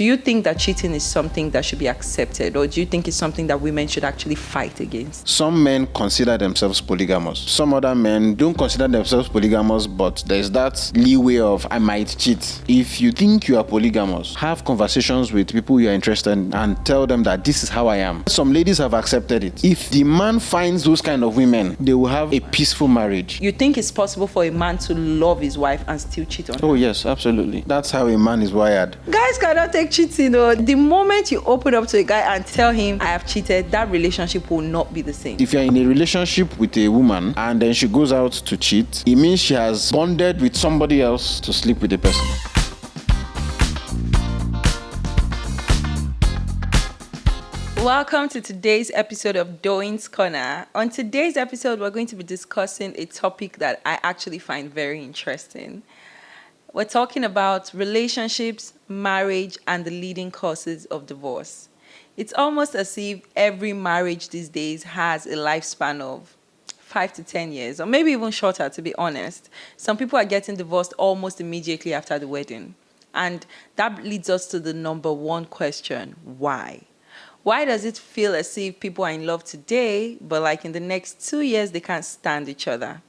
do you think that cheating is something that should be accepted, or do you think it's something that women should actually fight against? Some men consider themselves polygamous. Some other men don't consider themselves polygamous, but there's that leeway of I might cheat. If you think you are polygamous, have conversations with people you are interested in and tell them that this is how I am. Some ladies have accepted it. If the man finds those kind of women, they will have a peaceful marriage. You think it's possible for a man to love his wife and still cheat on her? Oh yes, absolutely. That's how a man is wired. Guys cannot take cheating. The moment you open up to a guy and tell him I have cheated, that relationship will not be the same. If you're in a relationship with a woman and then she goes out to cheat, it means she has bonded with somebody else to sleep with the person. Welcome to today's episode of Doyin's Corner. On today's episode, we're going to be discussing a topic that I actually find very interesting. We're talking about relationships, marriage, and the leading causes of divorce. It's almost as if every marriage these days has a lifespan of 5 to 10 years, or maybe even shorter, to be honest. Some people are getting divorced almost immediately after the wedding. And that leads us to the number one question: why? Why does it feel as if people are in love today, but like in the next 2 years, they can't stand each other?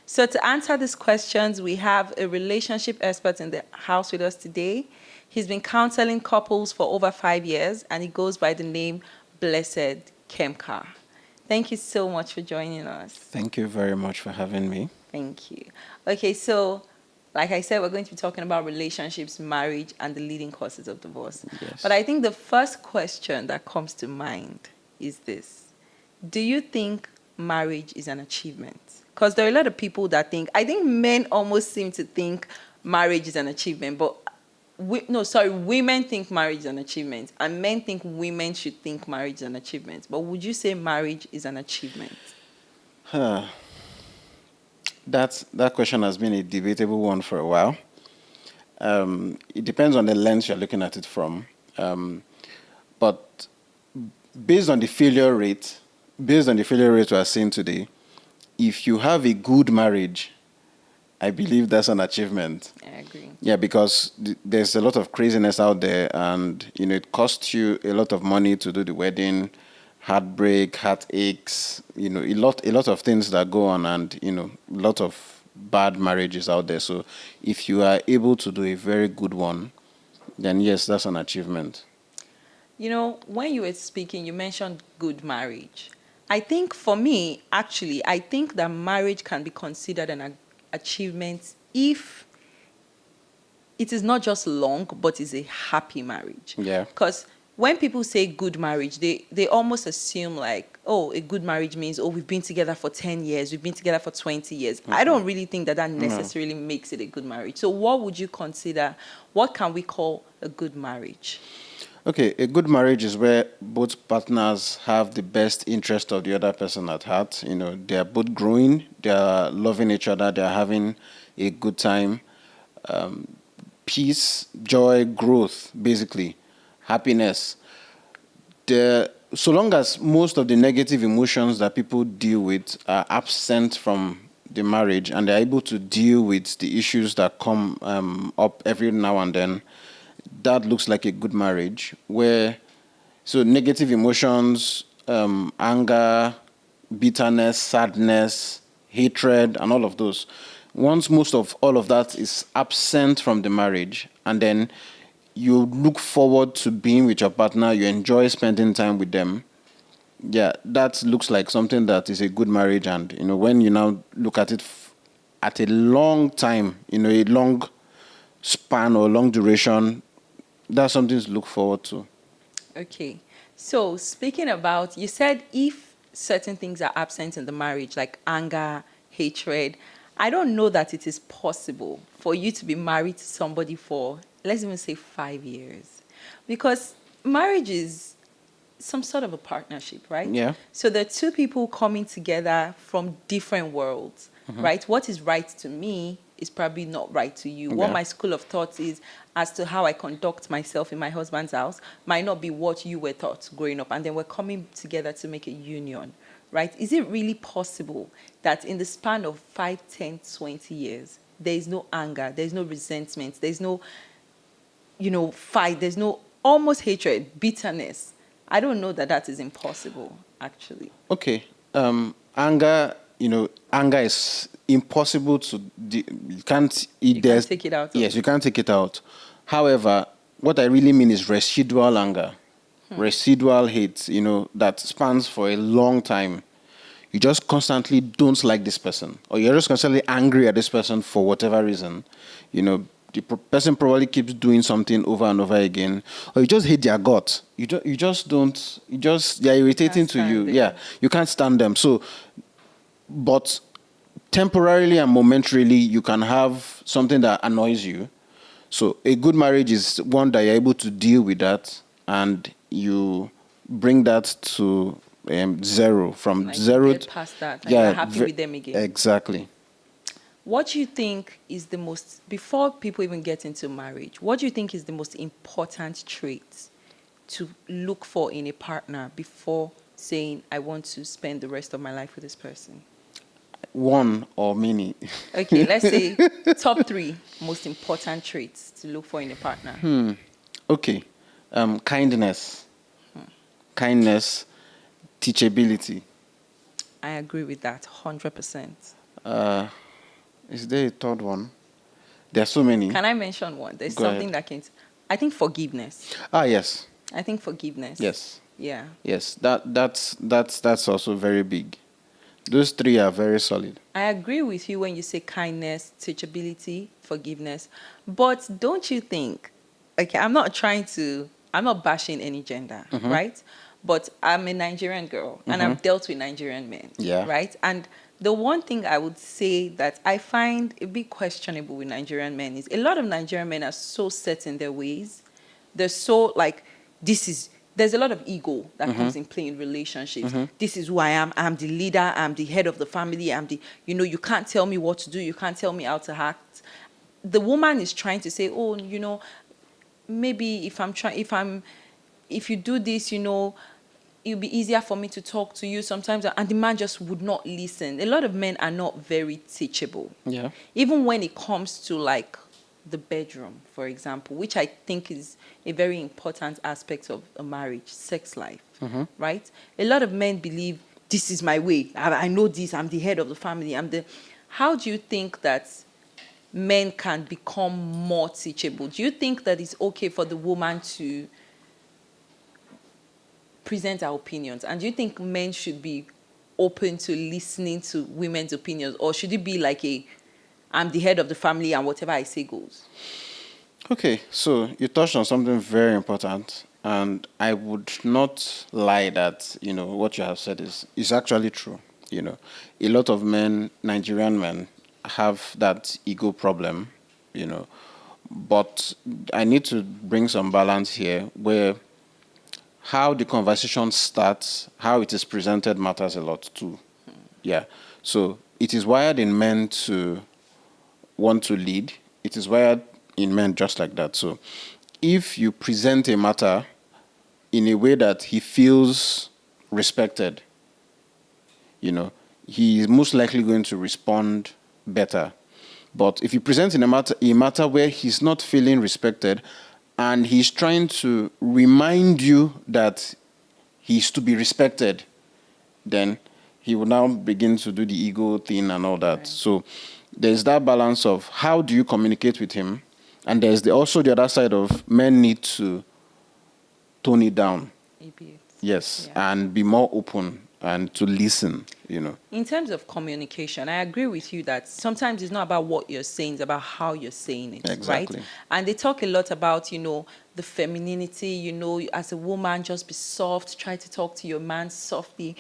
So to answer these questions, we have a relationship expert in the house with us today. He's been counseling couples for over 5 years, and he goes by the name Blessed Emeka. Thank you so much for joining us. Thank you very much for having me. Thank you. Okay, so like I said, we're going to be talking about relationships, marriage, and the leading causes of divorce. Yes. But I think the first question that comes to mind is this: do you think marriage is an achievement? Because there are a lot of people that I think men almost seem to think marriage is an achievement, but women think marriage is an achievement, and men think women should think marriage is an achievement. But would you say marriage is an achievement? That question has been a debatable one for a while. It depends on the lens you're looking at it from. But based on the failure rate we are seeing today, if you have a good marriage, I believe that's an achievement. I agree. Yeah, because there's a lot of craziness out there, and it costs you a lot of money to do the wedding, heartbreak, heartaches, a lot of things that go on, and a lot of bad marriages out there. So if you are able to do a very good one, then yes, that's an achievement. When you were speaking, you mentioned good marriage. I think for me, actually, I think that marriage can be considered an achievement if it is not just long, but is a happy marriage. Yeah. Because when people say good marriage, they almost assume like, a good marriage means, we've been together for 10 years, we've been together for 20 years. Mm-hmm. I don't really think that necessarily makes it a good marriage. So what would you consider, what can we call a good marriage? Okay, a good marriage is where both partners have the best interest of the other person at heart. They are both growing, they are loving each other, they are having a good time. Peace, joy, growth, basically. Happiness. So long as most of the negative emotions that people deal with are absent from the marriage, and they're able to deal with the issues that come up every now and then, that looks like a good marriage. So negative emotions, anger, bitterness, sadness, hatred, and all of those. Once most of all of that is absent from the marriage, and then you look forward to being with your partner, you enjoy spending time with them, yeah, that looks like something that is a good marriage. And, when you now look at it at a long time, a long span or long duration, that's something to look forward to. Okay. So speaking about, you said if certain things are absent in the marriage, like anger, hatred, I don't know that it is possible for you to be married to somebody for, let's even say, 5 years. Because marriage is some sort of a partnership, right? Yeah. So there are two people coming together from different worlds, right? What is right to me is probably not right to you. Okay. What my school of thought is as to how I conduct myself in my husband's house might not be what you were taught growing up. And then we're coming together to make a union, right? Is it really possible that in the span of 5, 10, 20 years, there is no anger, there's no resentment, there's no, fight, there's no almost hatred, bitterness. I don't know that that is impossible, actually. Okay. Anger, anger is impossible to. You can't. You can't take it out Yes, of. you can't take it out. However, what I really mean is residual anger, residual hate. That spans for a long time. You just constantly don't like this person, or you're just constantly angry at this person for whatever reason. The person probably keeps doing something over and over again, or you just hate their guts. You just don't. They're irritating Can't to you. stand Yeah, them. you can't stand them. So, but temporarily and momentarily, you can have something that annoys you. So, a good marriage is one that you're able to deal with that, and you bring that to zero. From Like you zero, get past that and you're yeah, happy with them again. exactly. What do you think is the most, before people even get into marriage, what do you think is the most important trait to look for in a partner before saying, I want to spend the rest of my life with this person? One or many. Okay, let's say top 3 most important traits to look for in a partner. Okay. Kindness. Kindness. Teachability. I agree with that 100%. Is there a third one? There are so many. Can I mention one? There's Go something ahead. that can, I think forgiveness. Yes. I think forgiveness. Yes. Yeah. Yes. That's also very big. Those 3 are very solid. I agree with you when you say kindness, teachability, forgiveness. But don't you think, okay, I'm not bashing any gender, right? But I'm a Nigerian girl and I've dealt with Nigerian men, Yeah. right? And the one thing I would say that I find a bit questionable with Nigerian men is a lot of Nigerian men are so set in their ways. They're so like, there's a lot of ego that comes in play in relationships. This is who I am. I'm the leader. I'm the head of the family. You can't tell me what to do. You can't tell me how to act. The woman is trying to say, oh, maybe if you do this, it'll be easier for me to talk to you sometimes. And the man just would not listen. A lot of men are not very teachable. Yeah. Even when it comes to like the bedroom, for example, which I think is a very important aspect of a marriage, sex life, right? A lot of men believe this is my way. I know this. I'm the head of the family. How do you think that men can become more teachable? Do you think that it's okay for the woman to present our opinions? And do you think men should be open to listening to women's opinions? Or should it be like I'm the head of the family and whatever I say goes? Okay, so you touched on something very important, and I would not lie that what you have said is actually true. A lot of men, Nigerian men, have that ego problem. But I need to bring some balance here, where how the conversation starts, how it is presented matters a lot too. Yeah. So it is wired in men to want to lead. It is wired in men just like that. So if you present a matter in a way that he feels respected, he is most likely going to respond better. But if you present in a matter where he's not feeling respected and he's trying to remind you that he's to be respected, then he will now begin to do the ego thing and all that. Right. So there's that balance of how do you communicate with him, and there's also the other side of men need to tone it down. Yes, yeah. And be more open and to listen, In terms of communication, I agree with you that sometimes it's not about what you're saying, it's about how you're saying it, exactly. Right? And they talk a lot about, the femininity, as a woman, just be soft, try to talk to your man softly.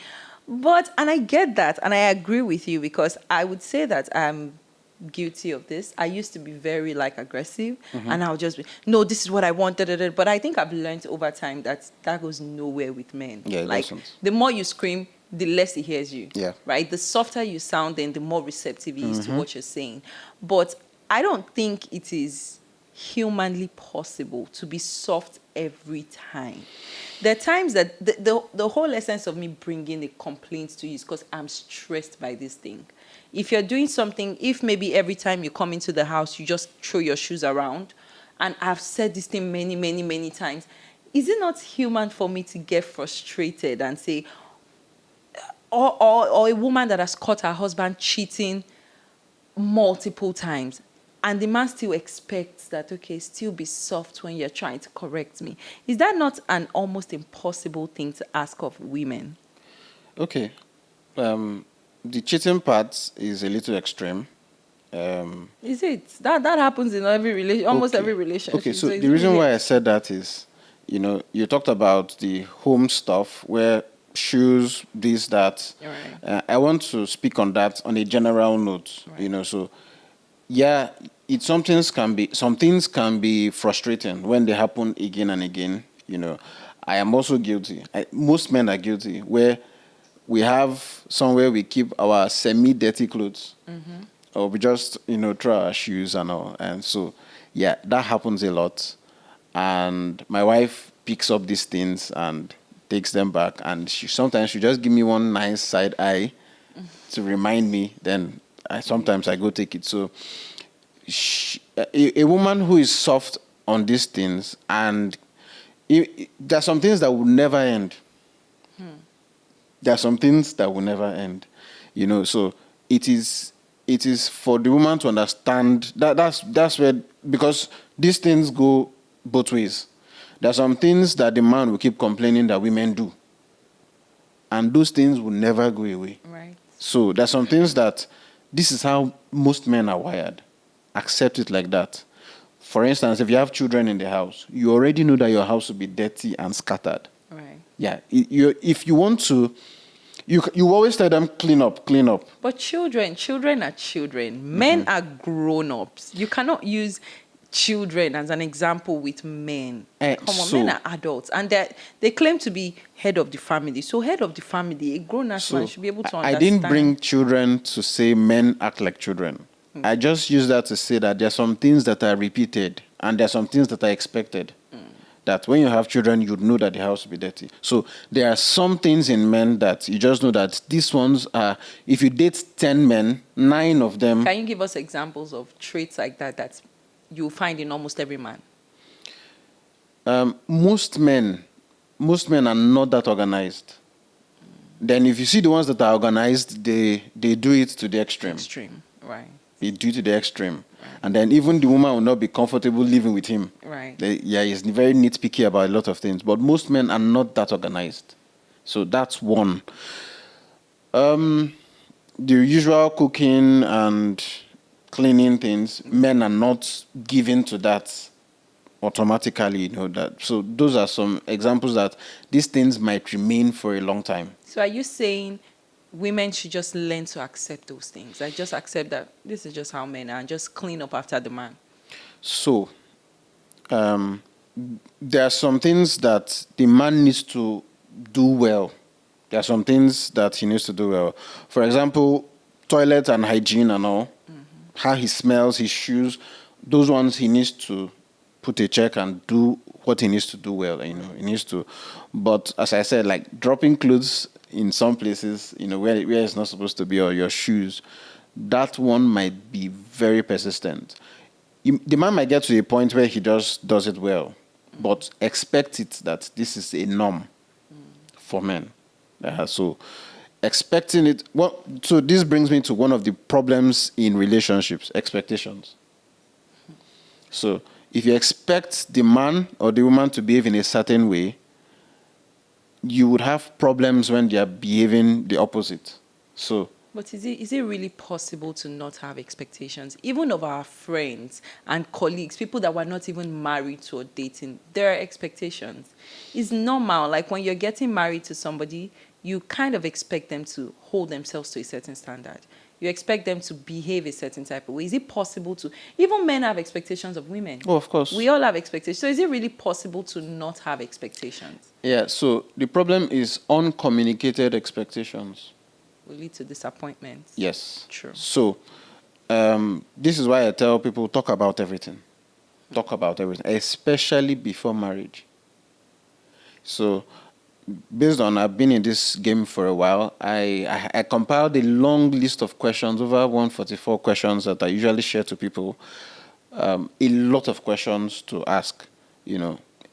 And I get that, and I agree with you, because I would say that I'm guilty of this. I used to be very aggressive, and I'll just be, no, this is what I want, but I think I've learned over time that goes nowhere with men. Yeah, it doesn't. The more you scream, the less he hears you. Yeah. Right? The softer you sound, then the more receptive he is to what you're saying. But I don't think it is humanly possible to be soft every time. There are times that the whole essence of me bringing a complaint to you is because I'm stressed by this thing. If you're doing something, if maybe every time you come into the house, you just throw your shoes around, and I've said this thing many, many, many times, is it not human for me to get frustrated and say, or a woman that has caught her husband cheating multiple times, and the man still expects that, okay, still be soft when you're trying to correct me? Is that not an almost impossible thing to ask of women? Okay. The cheating part is a little extreme. Is it? That happens in every almost Okay. every relationship. Okay, so It's the reason really why I said that is, you talked about the home stuff where shoes, this, that. Right. I want to speak on that on a general note, Right. so yeah, some things can be frustrating when they happen again and again. I am also guilty. Most men are guilty where we have somewhere we keep our semi-dirty clothes, or we just throw our shoes and all, and so yeah, that happens a lot. And my wife picks up these things and takes them back, and sometimes she just give me one nice side eye to remind me. Then sometimes I go take it. So a woman who is soft on these things, and there are some things that will never end. There are some things that will never end. So it is for the woman to understand that's where, because these things go both ways. There are some things that the man will keep complaining that women do, and those things will never go away. Right. So there are some things that this is how most men are wired. Accept it like that. For instance, if you have children in the house, you already know that your house will be dirty and scattered. Right. Yeah. If you want to, you always tell them, clean up, clean up. But children are children. Men are grown-ups. You cannot use children as an example with men. Come on, men are adults, and they claim to be head of the family. So head of the family, a grown-ass man should be able to understand. I didn't bring children to say men act like children. I just use that to say that there are some things that are repeated and there are some things that are expected. That when you have children, you'd know that the house will be dirty. So there are some things in men that you just know that these ones are, if you date 10 men, 9 of them. Can you give us examples of traits like that you find in almost every man? Most men are not that organized. Then if you see the ones that are organized, they do it to the extreme. Extreme, right. They do it to the extreme. Right. And then even the woman will not be comfortable living with him. Right. He's very nitpicky about a lot of things. But most men are not that organized. So that's one. The usual cooking and cleaning things, men are not given to that automatically, that. So those are some examples that these things might remain for a long time. So are you saying women should just learn to accept those things? Like just accept that this is just how men are and just clean up after the man? So there are some things that the man needs to do well. There are some things that he needs to do well. For example, toilet and hygiene and all, how he smells, his shoes, those ones he needs to put a check and do what he needs to do well. He needs to. But as I said, like dropping clothes in some places, where it's not supposed to be, or your shoes, that one might be very persistent. The man might get to a point where he just does it well, but expect it that this is a norm for men. So expecting it, so this brings me to one of the problems in relationships: expectations. So if you expect the man or the woman to behave in a certain way, you would have problems when they are behaving the opposite. So, but is it really possible to not have expectations, even of our friends and colleagues, people that were not even married to or dating? There are expectations. It's normal. Like when you're getting married to somebody, you kind of expect them to hold themselves to a certain standard. You expect them to behave a certain type of way. Is it possible to... Even men have expectations of women. Oh, of course. We all have expectations. So is it really possible to not have expectations? Yeah, so the problem is uncommunicated expectations. Will lead to disappointments. Yes. True. So this is why I tell people, talk about everything. Talk about everything, especially before marriage. So... based on I've been in this game for a while, I compiled a long list of questions, over 144 questions that I usually share to people. A lot of questions to ask.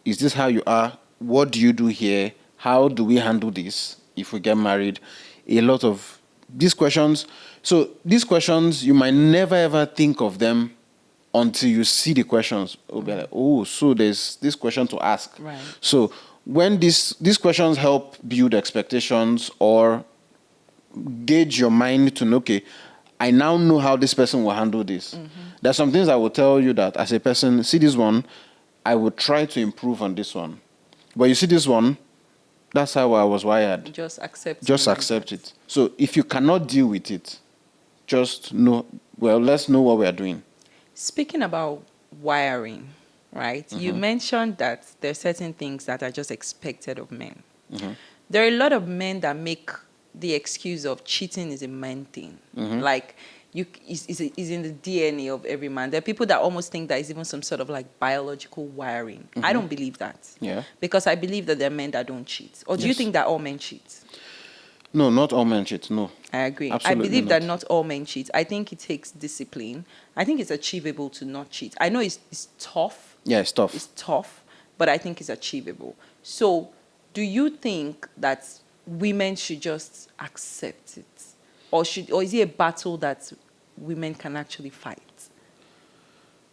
Is this how you are what do you do here? How do we handle this if we get married? A lot of these questions. So these questions, you might never ever think of them until you see the questions. You'll be like, oh, so there's this question to ask. Right. So when these questions help build expectations or gauge your mind to know, okay, I now know how this person will handle this. There's some things I will tell you that as a person, see this one, I will try to improve on this one. But you see this one, that's how I was wired. Just accept. Just accept it. So if you cannot deal with it, just know, well, let's know what we are doing. Speaking about wiring, right? You mentioned that there are certain things that are just expected of men. There are a lot of men that make the excuse of cheating is a man thing. Like, is in the DNA of every man. There are people that almost think that it's even some sort of like biological wiring. I don't believe that. Yeah. Because I believe that there are men that don't cheat. Or do you Yes. think that all men cheat? No, not all men cheat. No. I agree. Absolutely I believe not. that not all men cheat. I think it takes discipline. I think it's achievable to not cheat. I know it's tough. Yeah, it's tough. It's tough, but I think it's achievable. So, do you think that women should just accept it? Or is it a battle that women can actually fight?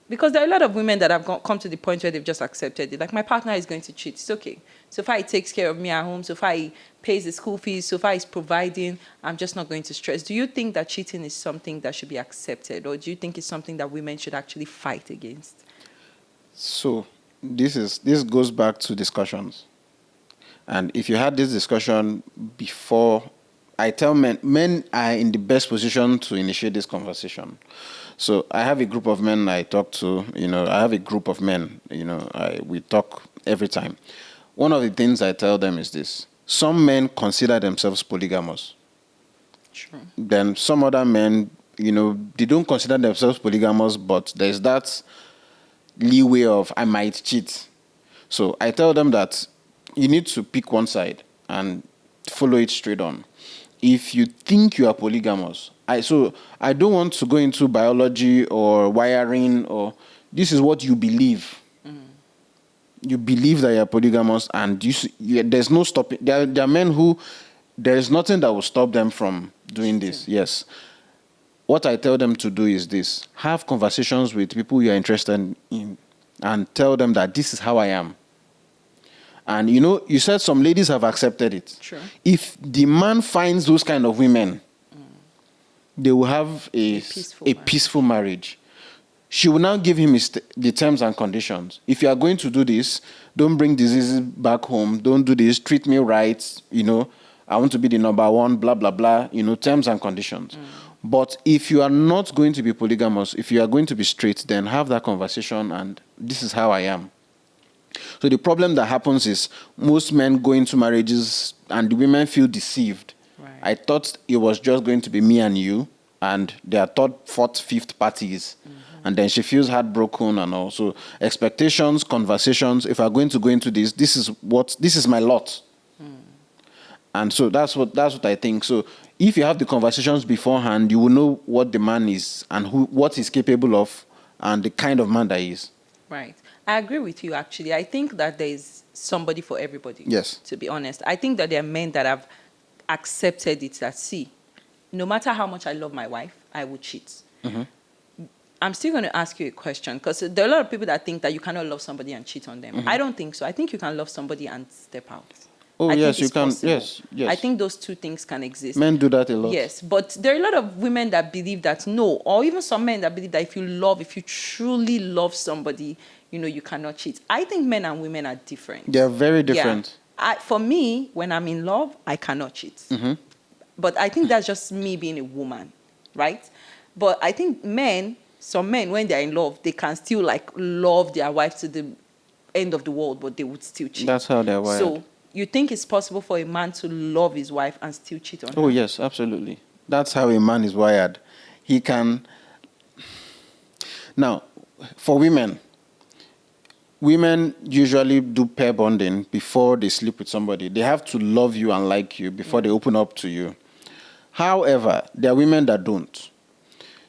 Because there are a lot of women that have come to the point where they've just accepted it. Like, my partner is going to cheat. It's okay. So far, he takes care of me at home. So far, he pays the school fees. So far, he's providing. I'm just not going to stress. Do you think that cheating is something that should be accepted? Or do you think it's something that women should actually fight against? So this goes back to discussions. And if you had this discussion before, I tell men are in the best position to initiate this conversation. So I have a group of men I talk to, I have a group of men, we talk every time. One of the things I tell them is this: some men consider themselves polygamous. True. Then some other men, they don't consider themselves polygamous, but there's that leeway of I might cheat. So I tell them that you need to pick one side and follow it straight on. If you think you are polygamous, I don't want to go into biology or wiring, or this is what you believe. You believe that you're polygamous, and there's no stopping. There are men who there is nothing that will stop them from doing this. Yes. What I tell them to do is this: have conversations with people you are interested in and tell them that this is how I am. And you said some ladies have accepted it. Sure. If the man finds those kind of women, they will have a peaceful marriage. She will now give him the terms and conditions. If you are going to do this, don't bring diseases back home. Don't do this. Treat me right. I want to be the number one, blah, blah, blah. Terms and conditions. But if you are not going to be polygamous, if you are going to be straight, then have that conversation and this is how I am. So the problem that happens is most men go into marriages and the women feel deceived. Right. I thought it was just going to be me and you, and there are third, fourth, fifth parties. And then she feels heartbroken and all. So expectations, conversations, if I'm going to go into this is my lot. And so that's what I think. So if you have the conversations beforehand, you will know what the man is and what he's capable of and the kind of man that he is. Right. I agree with you, actually. I think that there is somebody for everybody. Yes. To be honest. I think that there are men that have accepted it, that, see, no matter how much I love my wife, I will cheat. I'm still going to ask you a question, because there are a lot of people that think that you cannot love somebody and cheat on them. I don't think so. I think you can love somebody and step out. Oh, I yes, think it's you can. possible. Yes. I think those two things can exist. Men do that a lot. Yes, but there are a lot of women that believe that no, or even some men that believe that if you truly love somebody, you cannot cheat. I think men and women are different. They are very different. Yeah. For me, when I'm in love, I cannot cheat. But I think that's just me being a woman, right? But I think some men, when they're in love, they can still love their wife to the end of the world, but they would still cheat. That's how they're wired. So you think it's possible for a man to love his wife and still cheat on her? Oh, yes, absolutely. That's how a man is wired. He can. Now, for women usually do pair bonding before they sleep with somebody. They have to love you and like you before they open up to you. However, there are women that don't.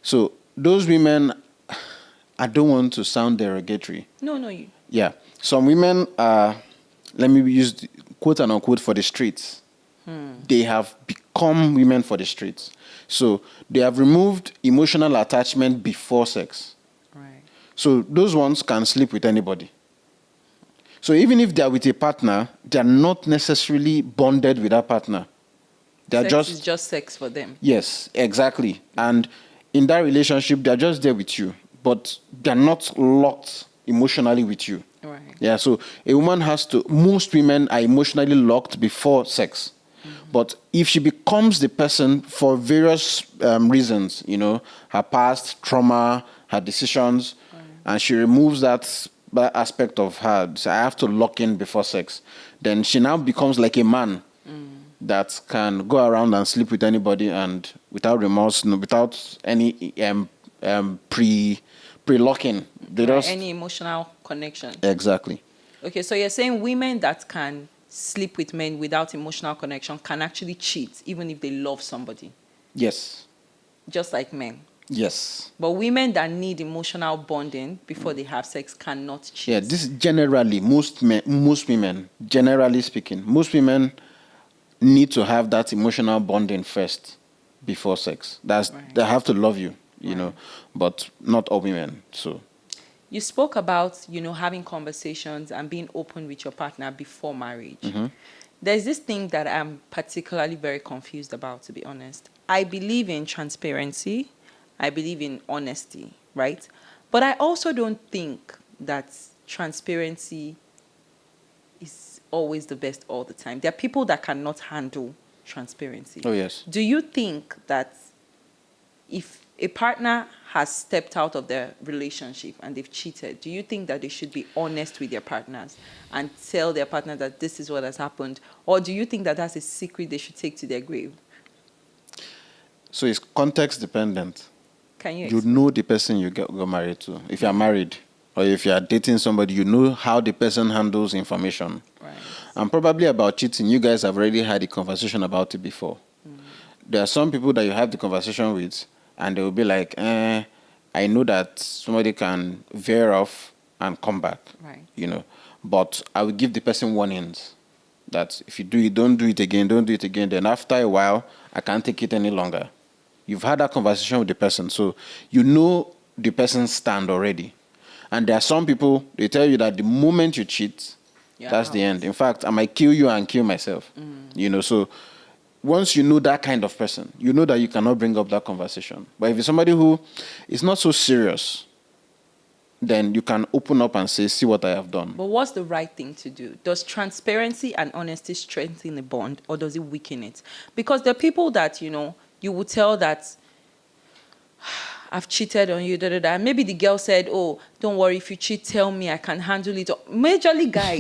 So those women, I don't want to sound derogatory. No, you. Yeah. Some women are let me use quote and unquote for the streets. They have become women for the streets. So they have removed emotional attachment before sex. Right. So those ones can sleep with anybody. So even if they are with a partner, they are not necessarily bonded with that partner. They are Sex is just sex for them. Yes, exactly. And in that relationship, they're just there with you, but they're not locked emotionally with you. Right. Yeah, so a woman most women are emotionally locked before sex. But if she becomes the person for various reasons, her past, trauma, her decisions, and she removes that aspect of her, so I have to lock in before sex, then she now becomes like a man that can go around and sleep with anybody and without remorse, without any pre-locking. Any emotional connection. Exactly. Okay, so you're saying women that can sleep with men without emotional connection can actually cheat even if they love somebody. Yes. Just like men. Yes. But women that need emotional bonding before they have sex cannot cheat. Yeah, this is generally most women, generally speaking, most women need to have that emotional bonding first before sex. They have to love you, but not all women. So you spoke about, having conversations and being open with your partner before marriage. There's this thing that I'm particularly very confused about, to be honest. I believe in transparency. I believe in honesty, right? But I also don't think that transparency is always the best all the time. There are people that cannot handle transparency. Oh, yes. Do you think that if a partner has stepped out of their relationship and they've cheated, do you think that they should be honest with their partners and tell their partner that this is what has happened? Or do you think that that's a secret they should take to their grave? So it's context dependent. Can you You explain? know the person you got married to. If you're married or if you're dating somebody, you know how the person handles information. Right. And probably about cheating, you guys have already had a conversation about it before. There are some people that you have the conversation with, and they will be like, I know that somebody can veer off and come back. Right. But I will give the person warnings that if you do it, don't do it again, don't do it again. Then after a while, I can't take it any longer. You've had that conversation with the person, so you know the person's stand already. And there are some people, they tell you that the moment you cheat, that's the end. In fact, I might kill you and kill myself. So once you know that kind of person, you know that you cannot bring up that conversation. But if it's somebody who is not so serious, then you can open up and say, see what I have done. But what's the right thing to do? Does transparency and honesty strengthen the bond, or does it weaken it? Because there are people that, you would tell that, I've cheated on you, And maybe the girl said, oh, don't worry, if you cheat, tell me, I can handle it. Majorly guys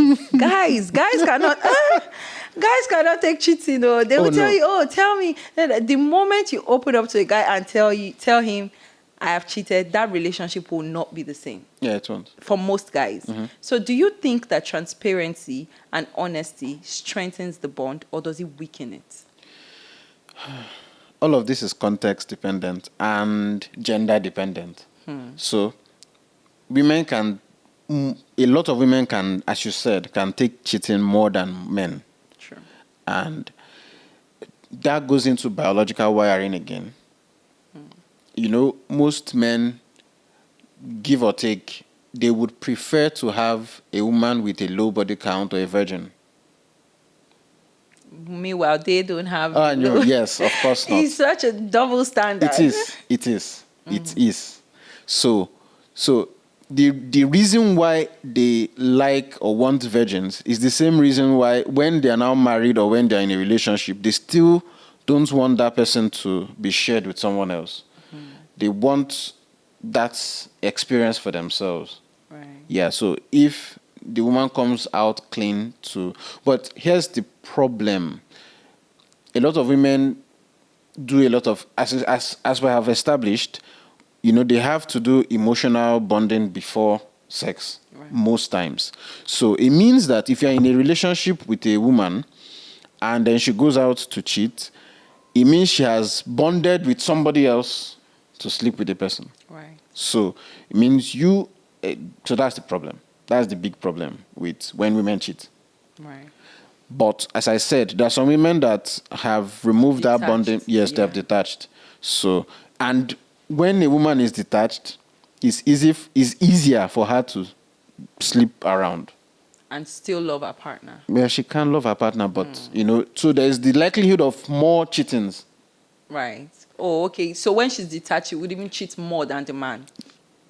cannot take cheating. They will tell you, oh, tell me. The moment you open up to a guy and tell him, I have cheated, that relationship will not be the same. Yeah, it won't. For most guys. So do you think that transparency and honesty strengthens the bond, or does it weaken it? All of this is context dependent and gender dependent. So a lot of women can, as you said, can take cheating more than men. Sure. And that goes into biological wiring again. Most men, give or take, they would prefer to have a woman with a low body count or a virgin. Meanwhile, they don't have. No, yes, of course not. It's such a double standard. It is. So the reason why they like or want virgins is the same reason why when they are now married or when they are in a relationship, they still don't want that person to be shared with someone else. They want that experience for themselves. Right. Yeah, so if the woman comes out clean too. But here's the problem. A lot of women do a lot of, as we have established, they have to do emotional bonding before sex, most times. So it means that if you're in a relationship with a woman and then she goes out to cheat, it means she has bonded with somebody else to sleep with the person. Right. So it means so that's the problem. That's the big problem with when women cheat. Right. But as I said, there are some women that have removed that bonding. Detached, Yes, they have yeah. detached. So, and when a woman is detached, it's easier for her to sleep around. And still love her partner. Well, she can love her partner, but so there's the likelihood of more cheatings. Right. Oh, okay. So when she's detached, she would even cheat more than the man.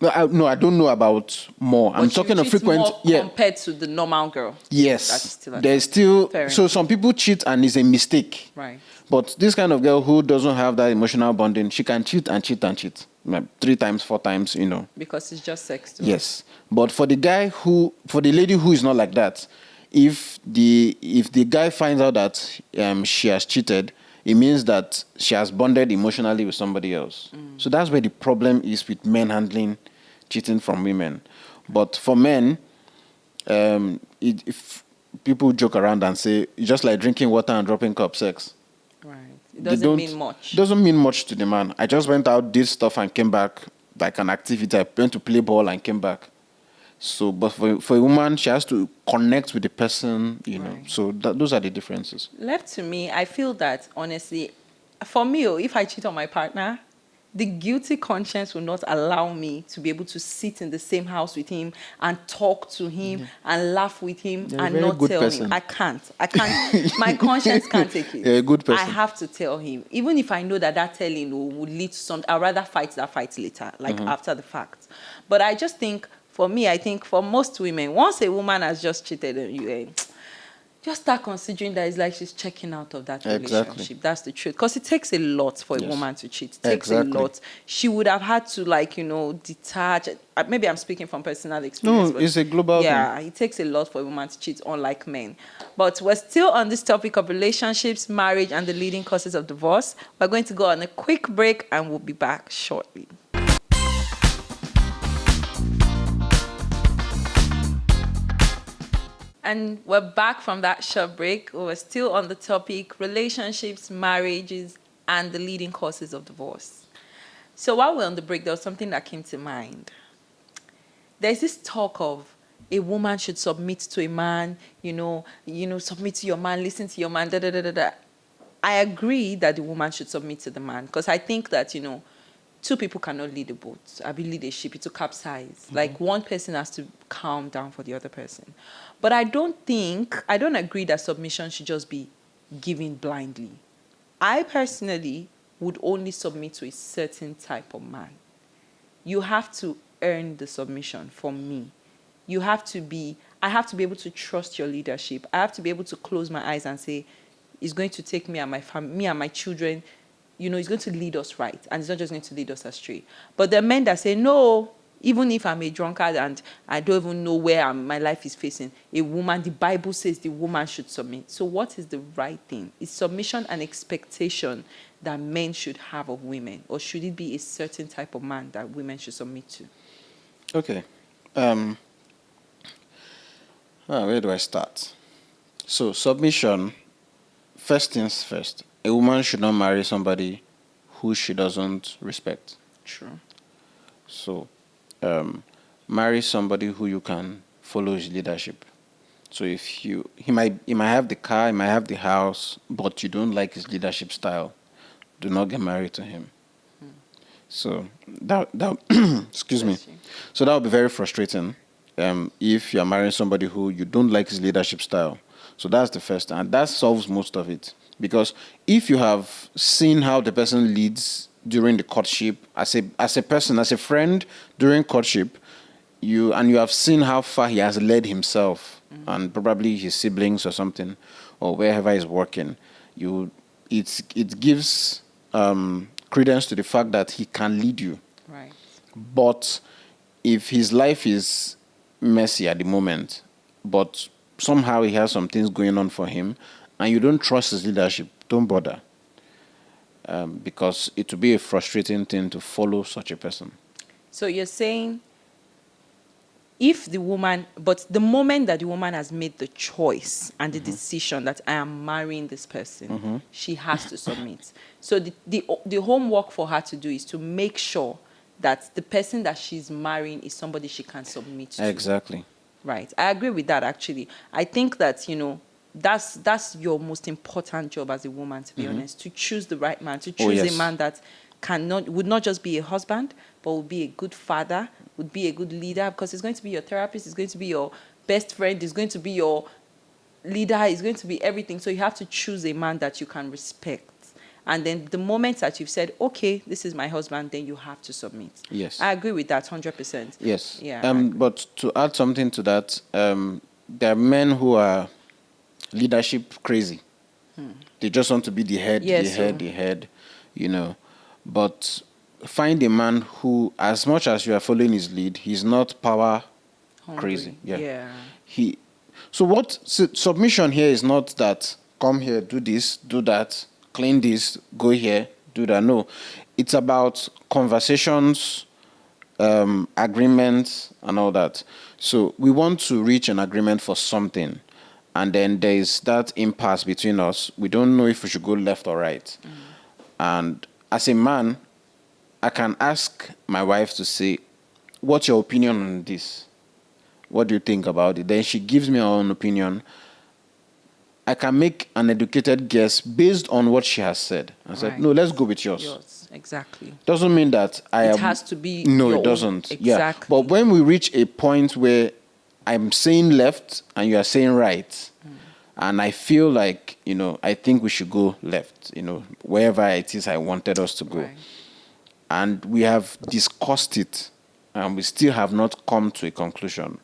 No, I don't know about more. I'm But she talking of cheats frequent. more Yeah. compared to the normal girl. That is Yes. still There's attractive. still Fair so enough. some people cheat and it's a mistake. Right. But this kind of girl who doesn't have that emotional bonding, she can cheat and cheat and cheat. Like 3 times, 4 times, Because it's just sex to her. Yes. But for the lady who is not like that, if the guy finds out that she has cheated, it means that she has bonded emotionally with somebody else. So that's where the problem is with men handling cheating from women. But for men, if people joke around and say it's just like drinking water and dropping cup sex. Right. It doesn't mean much. Doesn't mean much to the man. I just went out, did stuff, and came back like an activity. I went to play ball and came back. So, but for a woman, she has to connect with the person, Right. So those are the differences. Left to me, I feel that honestly, for me, if I cheat on my partner, the guilty conscience will not allow me to be able to sit in the same house with him and talk to him and laugh with him You're a and very not good tell person. him. I can't. My conscience can't take it. You're a good person. I have to tell him. Even if I know that telling will lead to something, I'd rather fight that fight later, like after the fact. But I just think, for me, I think for most women, once a woman has just cheated on you, just start considering that it's like she's checking out of that relationship. Exactly. That's the truth. Because it takes a lot for a Yes. woman to cheat. It takes Exactly. a lot. She would have had to, detach. Maybe I'm speaking from personal experience. No, but it's a global yeah, it takes a lot for a woman to cheat, unlike men. But we're still on this topic of relationships, marriage, and the leading causes of divorce. We're going to go on a quick break, and we'll be back shortly. And we're back from that short break. We're still on the topic relationships, marriages, and the leading causes of divorce. So while we're on the break, there was something that came to mind. There's this talk of a woman should submit to a man, submit to your man, listen to your man, da da da da da. I agree that the woman should submit to the man because I think that, two people cannot lead a boat. I mean, lead a ship. It's to capsize. Like one person has to calm down for the other person. But I don't agree that submission should just be given blindly. I personally would only submit to a certain type of man. You have to earn the submission from me. I have to be able to trust your leadership. I have to be able to close my eyes and say, it's going to take me and my family, me and my children, it's going to lead us right. And it's not just going to lead us astray. But there are men that say, no, even if I'm a drunkard and I don't even know where my life is facing, a woman, the Bible says the woman should submit. So what is the right thing? Is submission an expectation that men should have of women? Or should it be a certain type of man that women should submit to? Okay. Where do I start? So submission, first things first. A woman should not marry somebody who she doesn't respect. True. So marry somebody who you can follow his leadership. So if he might have the car, he might have the house, but you don't like his leadership style, do not get married to him. So that excuse me. So that would be very frustrating if you're marrying somebody who you don't like his leadership style. So that's the first, and that solves most of it. Because if you have seen how the person leads during the courtship, as a person, as a friend during courtship, you have seen how far he has led himself and probably his siblings or something, or wherever he's working, it gives credence to the fact that he can lead you. Right. But if his life is messy at the moment, but somehow he has some things going on for him, and you don't trust his leadership, don't bother. Because it will be a frustrating thing to follow such a person. So you're saying but the moment that the woman has made the choice and the decision that I am marrying this person, she has to submit. So the homework for her to do is to make sure that the person that she's marrying is somebody she can submit to. Exactly. Right. I agree with that actually. I think that, that's your most important job as a woman, to be honest, to choose the right man, to Oh, choose a yes. man that would not just be a husband, but would be a good father, would be a good leader, because it's going to be your therapist, it's going to be your best friend, it's going to be your leader, it's going to be everything. So you have to choose a man that you can respect. And then the moment that you've said, okay, this is my husband, then you have to submit. Yes. I agree with that 100%. Yes. Yeah. I agree. But to add something to that, there are men who are leadership crazy. They just want to be the head, Yes, the head, But find a man who, as much as you are following his lead, he's not power Hungry. crazy. Yeah. Submission here is not that come here, do this, do that, clean this, go here, do that. No, it's about conversations, agreements, and all that. So we want to reach an agreement for something, and then there is that impasse between us. We don't know if we should go left or right. And as a man, I can ask my wife to say, what's your opinion on this? What do you think about it? Then she gives me her own opinion. I can make an educated guess based on what she has said. I said, no, let's go with yours. Yours, exactly. Doesn't mean that It has to be No, your it own. doesn't. Exactly. Yeah. But when we reach a point where I'm saying left and you are saying right, and I feel like, I think we should go left, wherever it is I wanted us to go. Right. And we have discussed it, and we still have not come to a conclusion.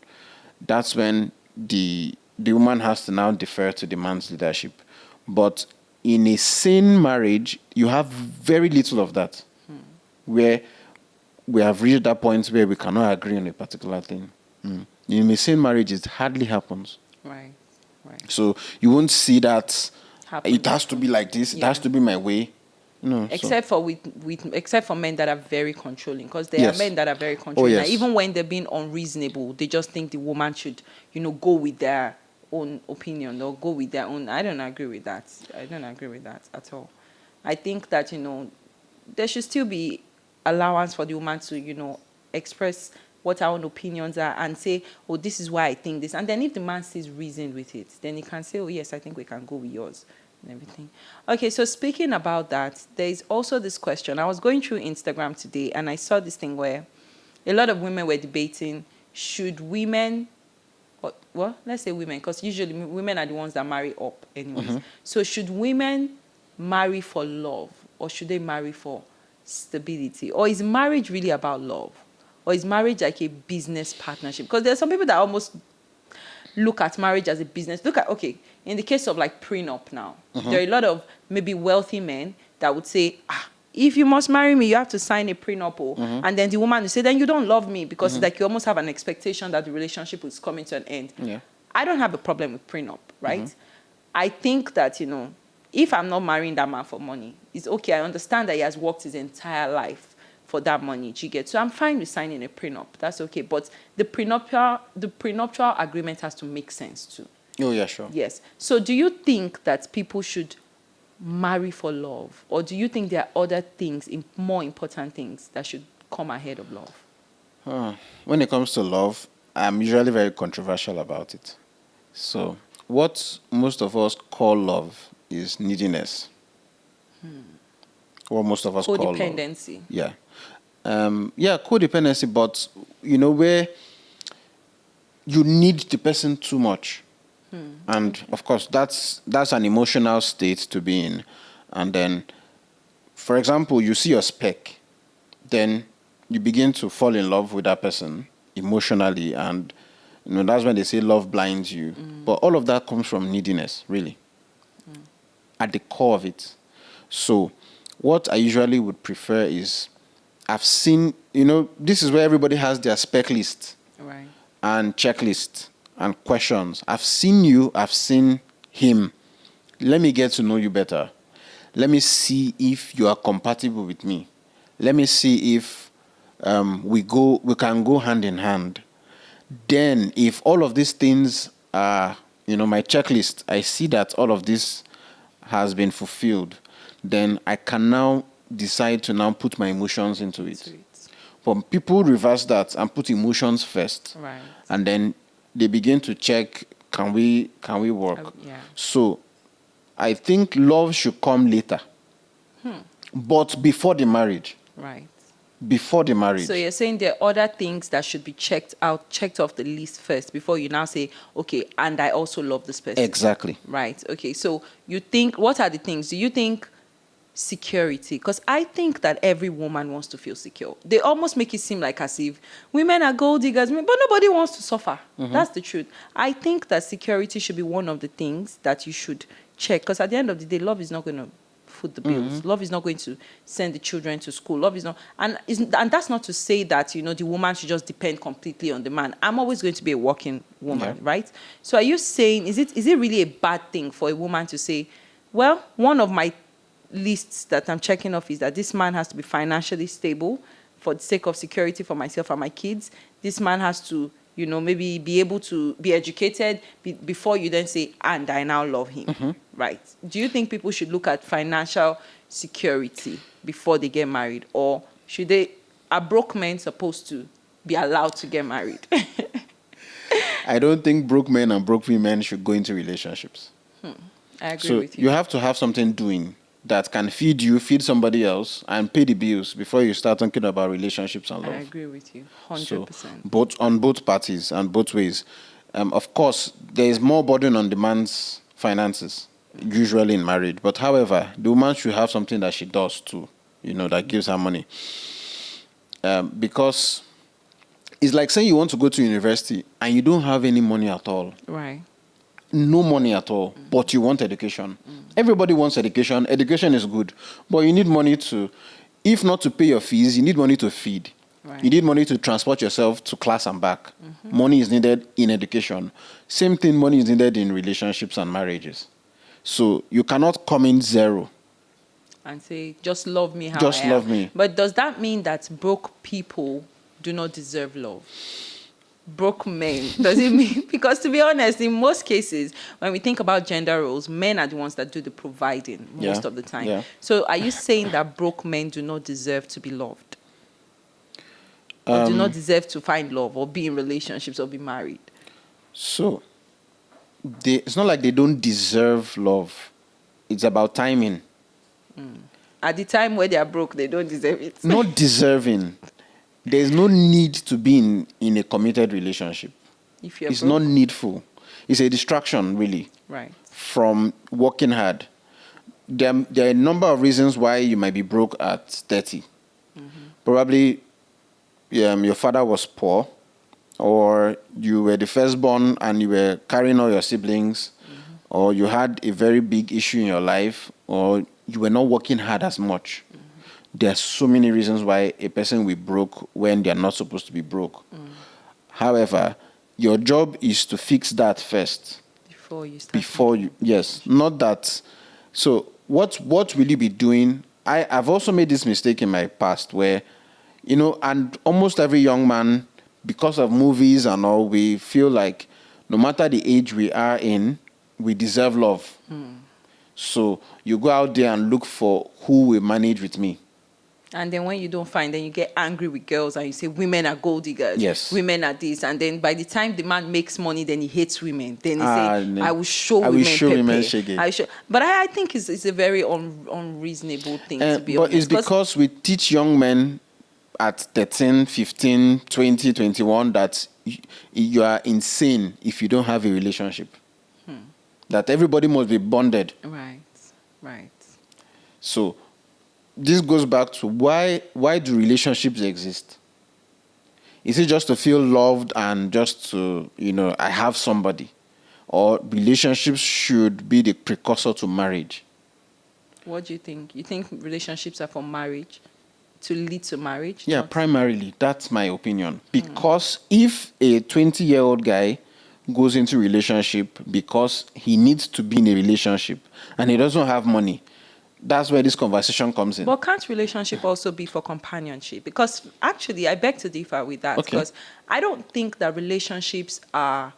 That's when the woman has to now defer to the man's leadership. But in a sane marriage, you have very little of that, where we have reached that point where we cannot agree on a particular thing. In a sane marriage, it hardly happens. Right. Right. So you won't see that Happen. it has to be like this, it has to be my way. No. Except for except for men that are very controlling, because there are men that are very controlling. yes. And even when they're being unreasonable, they just think the woman should, go with their own opinion or go with their own. I don't agree with that. I don't agree with that at all. I think that there should still be allowance for the woman to express what our own opinions are and say, oh, this is why I think this. And then if the man sees reason with it, then he can say, oh, yes, I think we can go with yours and everything. Okay, so speaking about that, there is also this question. I was going through Instagram today and I saw this thing where a lot of women were debating, should women, let's say women, because usually women are the ones that marry up anyways. So should women marry for love, or should they marry for stability? Or is marriage really about love? Or is marriage like a business partnership? Because there are some people that almost look at marriage as a business. Okay, in the case of like prenup now, there are a lot of maybe wealthy men that would say, if you must marry me, you have to sign a prenup. And then the woman will say, then you don't love me, because it's like you almost have an expectation that the relationship is coming to an end. Yeah. I don't have a problem with prenup, right? I think that, if I'm not marrying that man for money, it's okay. I understand that he has worked his entire life for that money, you get. So I'm fine with signing a prenup. That's okay. But the prenuptial agreement has to make sense too. Oh, yeah, sure. Yes. So do you think that people should marry for love? Or do you think there are other things, more important things, that should come ahead of love? When it comes to love, I'm usually very controversial about it. So what most of us call love is neediness. What most of us call love. Codependency. Yeah. Codependency, but where you need the person too much. And of course that's an emotional state to be in. And then, for example, you see your spec, then you begin to fall in love with that person emotionally, and that's when they say love blinds you. But all of that comes from neediness, really, at the core of it. So what I usually would prefer is, I've seen, this is where everybody has their spec list, Right. and checklist and questions. I've seen you, I've seen him. Let me get to know you better. Let me see if you are compatible with me. Let me see if we can go hand in hand. Then if all of these things are, my checklist, I see that all of this has been fulfilled, then I can now decide to now put my emotions into it. But people reverse that and put emotions first. Right. And then they begin to check, can we work? Yeah. So I think love should come later. But before the marriage. Right. Before the marriage. So you're saying there are other things that should be checked off the list first before you now say, okay, and I also love this person. Exactly. Right. Okay. So you think, what are the things? Do you think security? Because I think that every woman wants to feel secure. They almost make it seem like as if women are gold diggers, but nobody wants to suffer. That's the truth. I think that security should be one of the things that you should check, because at the end of the day, love is not going to foot the bills. Love is not going to send the children to school. Love is not, and that's not to say that, you know, the woman should just depend completely on the man. I'm always going to be a working woman, right? So are you saying, is it really a bad thing for a woman to say, well, one of my lists that I'm checking off is that this man has to be financially stable for the sake of security for myself and my kids. This man has to, you know, maybe be able to be educated before you then say, and I now love him, right? Do you think people should look at financial security before they get married? Or are broke men supposed to be allowed to get married? I don't think broke men and broke women should go into relationships. I agree with you. You have to have something doing that can feed you, feed somebody else, and pay the bills before you start thinking about relationships and love. I agree with you, 100%. So, on both parties and both ways. Of course, there is more burden on the man's finances, usually in marriage. But however, the woman should have something that she does too, you know, that gives her money. Because it's like saying you want to go to university and you don't have any money at all. Right. No money at all, but you want education. Everybody wants education. Education is good, but you need money to, if not to pay your fees, you need money to feed. Right. You need money to transport yourself to class and back. Money is needed in education. Same thing, money is needed in relationships and marriages. So you cannot come in zero and say, just love me how just I am. love me. But does that mean that broke people do not deserve love? Broke men, does it mean? Because to be honest, in most cases, when we think about gender roles, men are the ones that do the providing most of the time. Yeah. So are you saying that broke men do not deserve to be loved? Or do not deserve to find love or be in relationships or be married? So it's not like they don't deserve love. It's about timing. At the time where they are broke, they don't deserve it. Not deserving. There's no need to be in a committed relationship. If you're It's broke. not needful. It's a distraction, really, Right. from working hard. There are a number of reasons why you might be broke at 30. Probably your father was poor, or you were the firstborn and you were carrying all your siblings, or you had a very big issue in your life, or you were not working hard as much. There are so many reasons why a person will be broke when they are not supposed to be broke. However, your job is to fix that first. Before you start. Not that. So what will you be doing? I've also made this mistake in my past where, you know, and almost every young man, because of movies and all, we feel like no matter the age we are in, we deserve love. So you go out there and look for who will manage with me. And then when you don't find, then you get angry with girls and you say women are gold diggers. Yes. Women are this. And then by the time the man makes money, then he hates women. Then he say, I will show I will women show pepe. women shege. But I think it's a very unreasonable thing to be honest. But it's because we teach young men at 13, 15, 20, 21 that you are insane if you don't have a relationship. That everybody must be bonded. Right. So this goes back to why do relationships exist? Is it just to feel loved and just to, you know, I have somebody? Or relationships should be the precursor to marriage? What do you think? You think relationships are for marriage? To lead to marriage? Yeah, primarily. That's my opinion. Because if a 20-year-old guy goes into a relationship because he needs to be in a relationship and he doesn't have money, that's where this conversation comes in. But can't relationship also be for companionship? Because actually, I beg to differ with that. Okay. Because I don't think that relationships are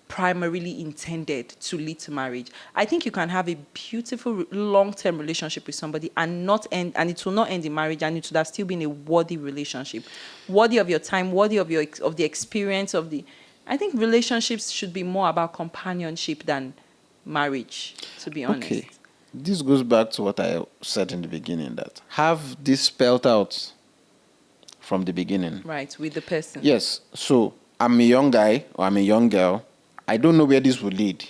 primarily intended to lead to marriage. I think you can have a beautiful long-term relationship with somebody and it will not end in marriage, and it would have still been a worthy relationship, worthy of your time, worthy of the experience, of the I think relationships should be more about companionship than marriage, to be honest. Okay. This goes back to what I said in the beginning, that have this spelled out from the beginning. Right, with the person. Yes. So I'm a young guy or I'm a young girl. I don't know where this will lead.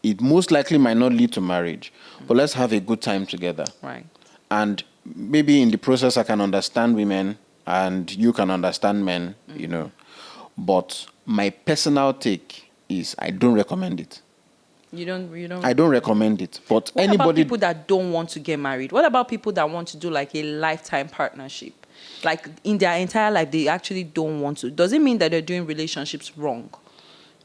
It most likely might not lead to marriage, but let's have a good time together. Right. And maybe in the process, I can understand women and you can understand men, you know. But my personal take is I don't recommend it. You don't. I don't recommend it. But What about anybody. people that don't want to get married? What about people that want to do like a lifetime partnership? Like in their entire life, they actually don't want to. Does it mean that they're doing relationships wrong?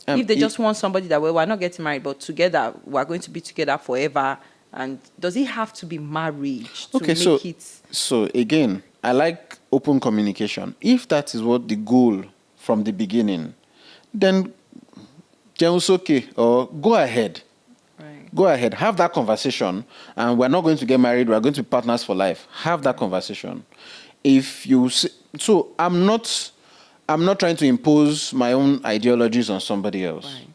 If they just want somebody that, well, we're not getting married, but together, we're going to be together forever. And does it have to be marriage to make it? So again, I like open communication. If that is what the goal from the beginning, then it's okay, or go ahead. Right. Go ahead, have that conversation, and we're not going to get married, we're going to be partners for life. Have that conversation. If you so I'm not trying to impose my own ideologies on somebody else. Right.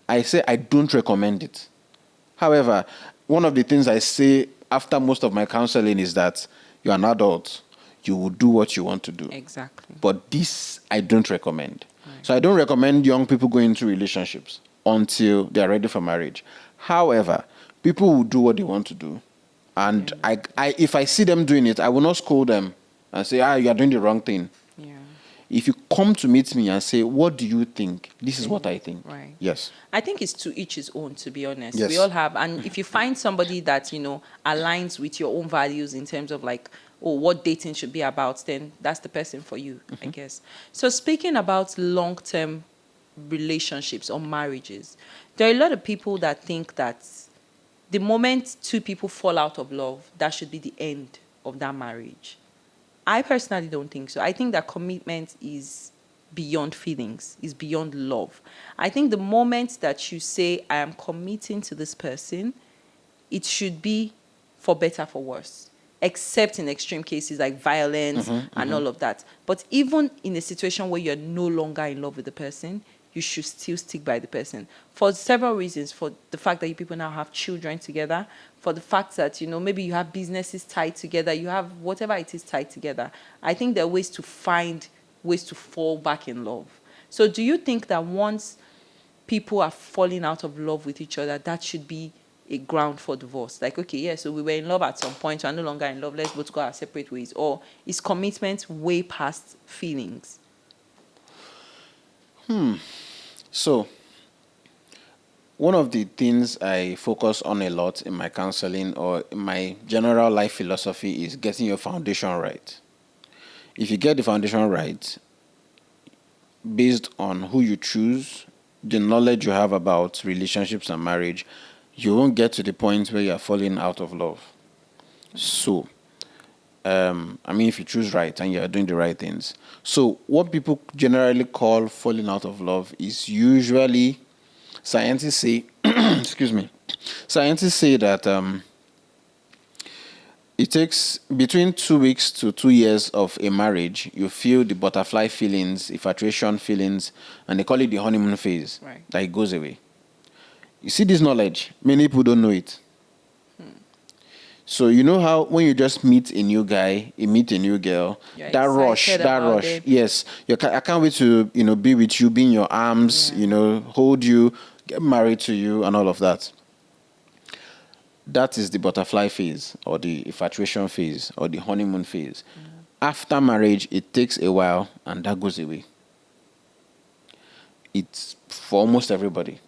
I say I don't recommend it. However, one of the things I say after most of my counseling is that you're an adult. You will do what you want to do. Exactly. But this, I don't recommend. Right. So I don't recommend young people going into relationships until they're ready for marriage. However, people will do what they want to do. And if I see them doing it, I will not scold them and say, you are doing the wrong thing. Yeah. If you come to meet me and say, what do you think? This is what I think. Right. Yes. I think it's to each his own, to be honest. Yes. We all have. And if you find somebody that, aligns with your own values in terms of like, what dating should be about, then that's the person for you, I guess. So speaking about long-term relationships or marriages, there are a lot of people that think that the moment two people fall out of love, that should be the end of that marriage. I personally don't think so. I think that commitment is beyond feelings, is beyond love. I think the moment that you say, I am committing to this person, it should be for better, for worse, except in extreme cases like violence and all of that. But even in a situation where you're no longer in love with the person, you should still stick by the person for several reasons. For the fact that you people now have children together, for the fact that, maybe you have businesses tied together, you have whatever it is tied together. I think there are ways to find ways to fall back in love. So do you think that once people are falling out of love with each other, that should be a ground for divorce? Like, okay, yeah, so we were in love at some point, we're no longer in love, let's both go our separate ways. Or is commitment way past feelings? So, one of the things I focus on a lot in my counseling or in my general life philosophy is getting your foundation right. If you get the foundation right, based on who you choose, the knowledge you have about relationships and marriage, you won't get to the point where you're falling out of love. So, if you choose right and you're doing the right things. So what people generally call falling out of love is usually, scientists say, scientists say that it takes between 2 weeks to 2 years of a marriage, you feel the butterfly feelings, infatuation feelings, and they call it the honeymoon phase. Right. That it goes away. You see this knowledge, many people don't know it. So you know how when you just meet a new guy, you meet a new girl, You're that rush, it. yes. I can't wait to be with you, be in your arms, hold you, get married to you, and all of that. That is the butterfly phase, or the infatuation phase, or the honeymoon phase. After marriage, it takes a while, and that goes away. It's for almost everybody.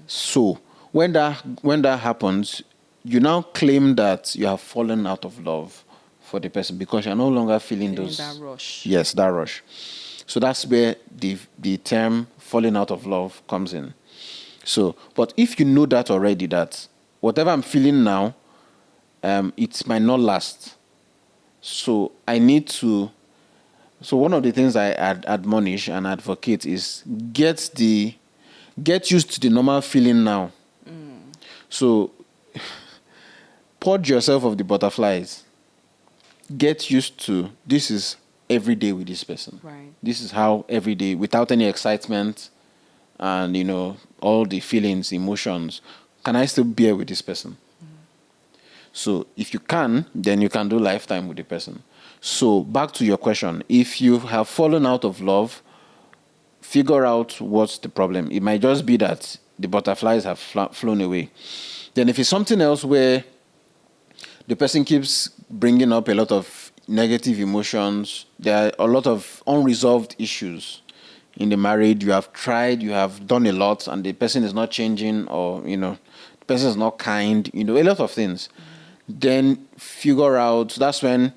So when that happens, you now claim that you have fallen out of love for the person because you're no longer feeling those that rush. Yes, that rush. So that's where the term falling out of love comes in. So, but if you know that already, that whatever I'm feeling now, it might not last. So I need to. So one of the things I admonish and advocate is get used to the normal feeling now. So purge yourself of the butterflies. Get used to this is every day with this person. Right. This is how every day, without any excitement, and all the feelings, emotions, can I still bear with this person? So if you can, then you can do lifetime with the person. So back to your question, if you have fallen out of love, figure out what's the problem. It might just be that the butterflies have flown away. Then if it's something else where the person keeps bringing up a lot of negative emotions, there are a lot of unresolved issues in the marriage. You have tried, you have done a lot, and the person is not changing, or the person is not kind, a lot of things. Then figure out, that's when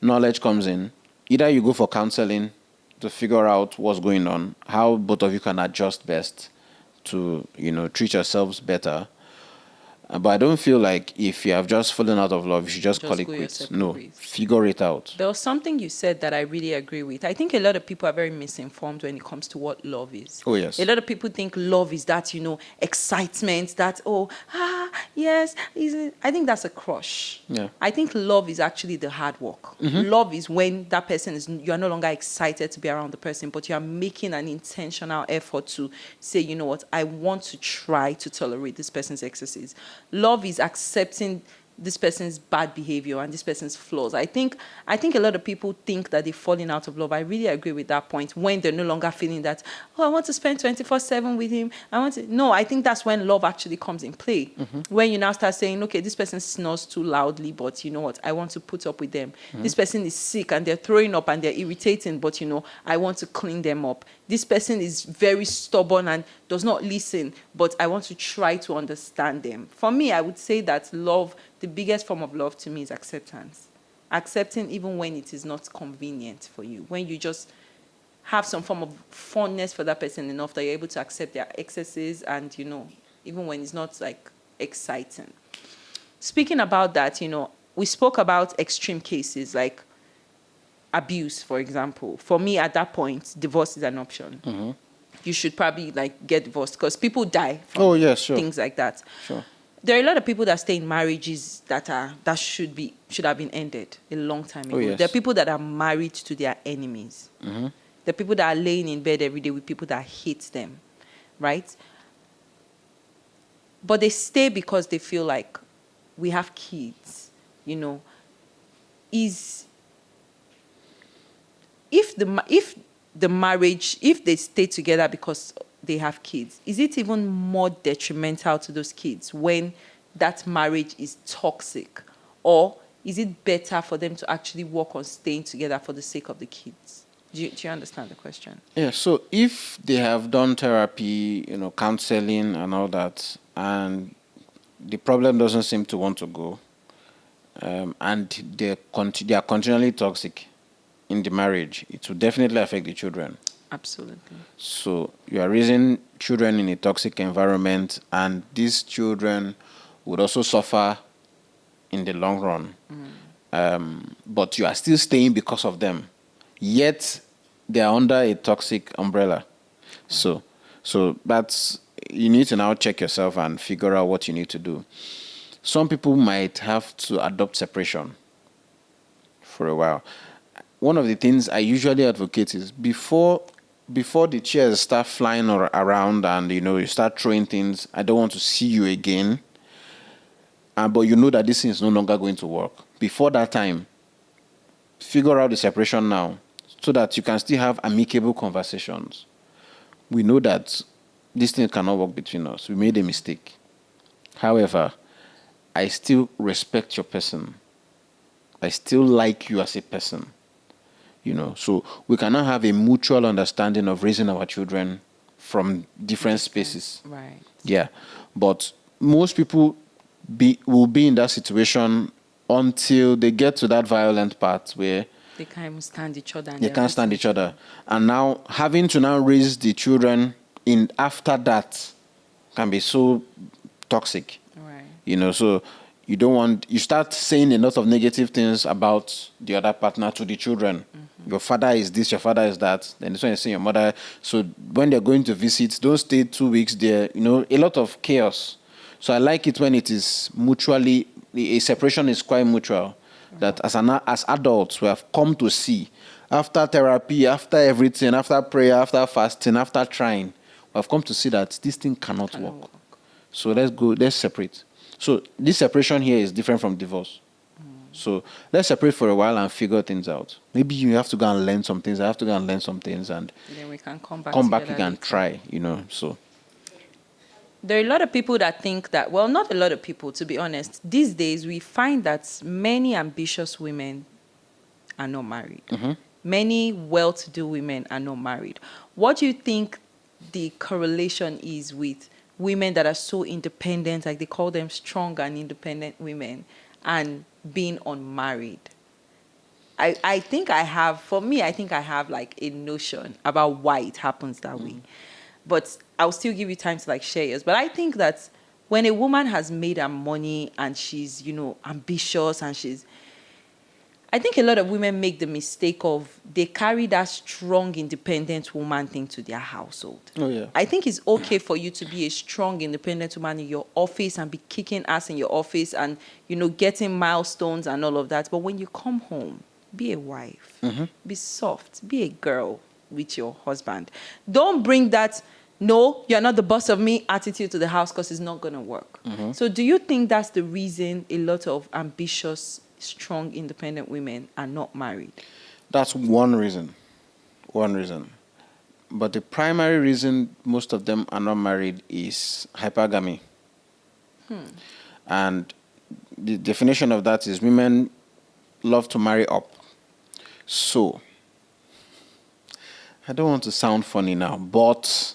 knowledge comes in. Either you go for counseling to figure out what's going on, how both of you can adjust best to, treat yourselves better. But I don't feel like if you have just fallen out of love, you should just call it go your quits. separate No, ways. figure it out. There was something you said that I really agree with. I think a lot of people are very misinformed when it comes to what love is. Oh, yes. A lot of people think love is that, excitement, that, yes. I think that's a crush. Yeah. I think love is actually the hard work. Love is when that person you are no longer excited to be around the person, but you are making an intentional effort to say, you know what, I want to try to tolerate this person's excesses. Love is accepting this person's bad behavior and this person's flaws. I think a lot of people think that they're falling out of love. I really agree with that point, when they're no longer feeling that, I want to spend 24/7 with him. No, I think that's when love actually comes in play. When you now start saying, okay, this person snores too loudly, but you know what, I want to put up with them. This person is sick and they're throwing up and they're irritating, but I want to clean them up. This person is very stubborn and does not listen, but I want to try to understand them. For me, I would say that love, the biggest form of love to me, is acceptance. Accepting even when it is not convenient for you. When you just have some form of fondness for that person enough that you're able to accept their excesses and, even when it's not like exciting. Speaking about that, we spoke about extreme cases like abuse, for example. For me, at that point, divorce is an option. You should probably get divorced because people die from things like that. Sure. There are a lot of people that stay in marriages that should have been ended a long time ago. Yes. There are people that are married to their enemies. There are people that are laying in bed every day with people that hate them, right? But they stay because they feel like we have kids, if the marriage, if they stay together because they have kids, is it even more detrimental to those kids when that marriage is toxic? Or is it better for them to actually work on staying together for the sake of the kids? Do you understand the question? Yeah, so if they have done therapy, counseling and all that, and the problem doesn't seem to want to go, and they are continually toxic in the marriage, it will definitely affect the children. Absolutely. So you are raising children in a toxic environment, and these children would also suffer in the long run. But you are still staying because of them, yet they are under a toxic umbrella. So that's, you need to now check yourself and figure out what you need to do. Some people might have to adopt separation for a while. One of the things I usually advocate is before the chairs start flying around and you start throwing things, I don't want to see you again. But you know that this thing is no longer going to work. Before that time, figure out the separation now so that you can still have amicable conversations. We know that this thing cannot work between us. We made a mistake. However, I still respect your person. I still like you as a person. So we cannot have a mutual understanding of raising our children from different spaces. Right. Yeah. But most people will be in that situation until they get to that violent part where they can't even stand each other. They can't stand each other. And now having to now raise the children in after that can be so toxic. Right. So you start saying a lot of negative things about the other partner to the children. Your father is this, your father is that. Then this one is saying your mother. So when they're going to visit, don't stay 2 weeks there. A lot of chaos. So I like it when it is mutually, a separation is quite mutual. That as adults, we have come to see, after therapy, after everything, after prayer, after fasting, after trying, I've come to see that this thing cannot work. work. So let's separate. So this separation here is different from divorce. So let's separate for a while and figure things out. Maybe you have to go and learn some things. I have to go and learn some things, and Then we can come back again and try. So there are a lot of people that think that, well, not a lot of people, to be honest. These days, we find that many ambitious women are not married. Many well-to-do women are not married. What do you think the correlation is with women that are so independent, like they call them strong and independent women, and being unmarried? I think I have like a notion about why it happens that way. But I'll still give you time to like share yours. But I think that when a woman has made her money and she's, ambitious and I think a lot of women make the mistake of they carry that strong, independent woman thing to their household. Oh, yeah. I think it's okay for you to be a strong, independent woman in your office and be kicking ass in your office and, getting milestones and all of that. But when you come home, be a wife. Be soft. Be a girl with your husband. Don't bring that, no, you're not the boss of me attitude to the house, because it's not going to work. So do you think that's the reason a lot of ambitious, strong, independent women are not married? That's one reason. But the primary reason most of them are not married is hypergamy. And the definition of that is women love to marry up. So, I don't want to sound funny now, but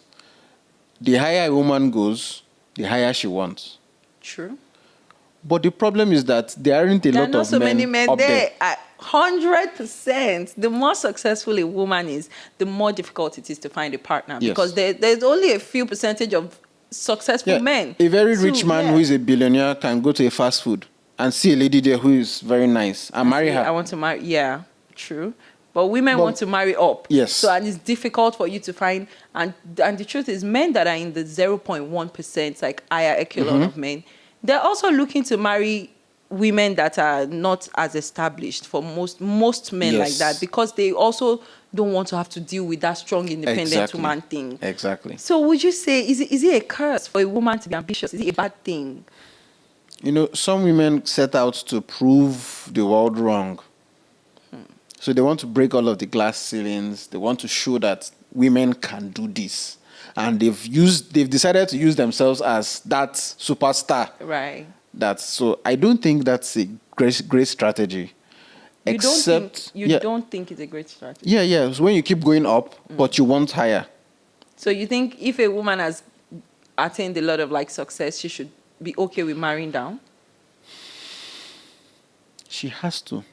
the higher a woman goes, the higher she wants. True. But the problem is that there aren't a There are lot not of so many men up there. 100%. The more successful a woman is, the more difficult it is to find a partner. Yes. Because there's only a few percentage of successful men. A very rich man who is a billionaire can go to a fast food and see a lady there who is very nice and marry her. I want to marry. Yeah, true. But women want to marry up. Yes. So, and it's difficult for you to find. And the truth is, men that are in the 0.1%, like higher echelon of men, they're also looking to marry women that are not as established for most men like that, because they also don't want to have to deal with that strong, independent woman thing. Exactly. So would you say, is it a curse for a woman to be ambitious? Is it a bad thing? Some women set out to prove the world wrong. So they want to break all of the glass ceilings. They want to show that women can do this. And they've decided to use themselves as that superstar. Right. So I don't think that's a great strategy. You don't think it's a great strategy? Yeah. So when you keep going up, but you want higher. So you think if a woman has attained a lot of success, she should be okay with marrying down? She has to.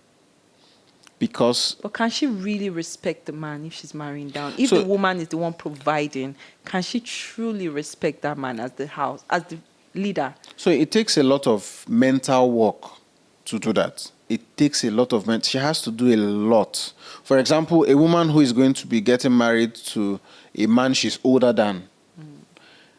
Because... But can she really respect the man if she's marrying down? If the woman is the one providing, can she truly respect that man as the leader? So it takes a lot of mental work to do that. It takes a lot of she has to do a lot. For example, a woman who is going to be getting married to a man she's older than,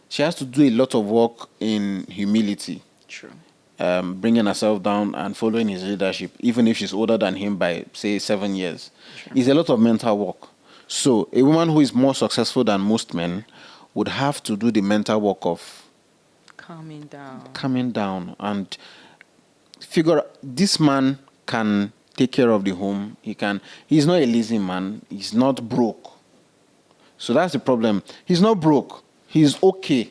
she has to do a lot of work in humility. True. Bringing herself down and following his leadership, even if she's older than him by, say, 7 years. Sure. It's a lot of mental work. So a woman who is more successful than most men would have to do the mental work of calming down and figure this man can take care of the home. He's not a lazy man. He's not broke. So that's the problem. He's not broke. He's okay.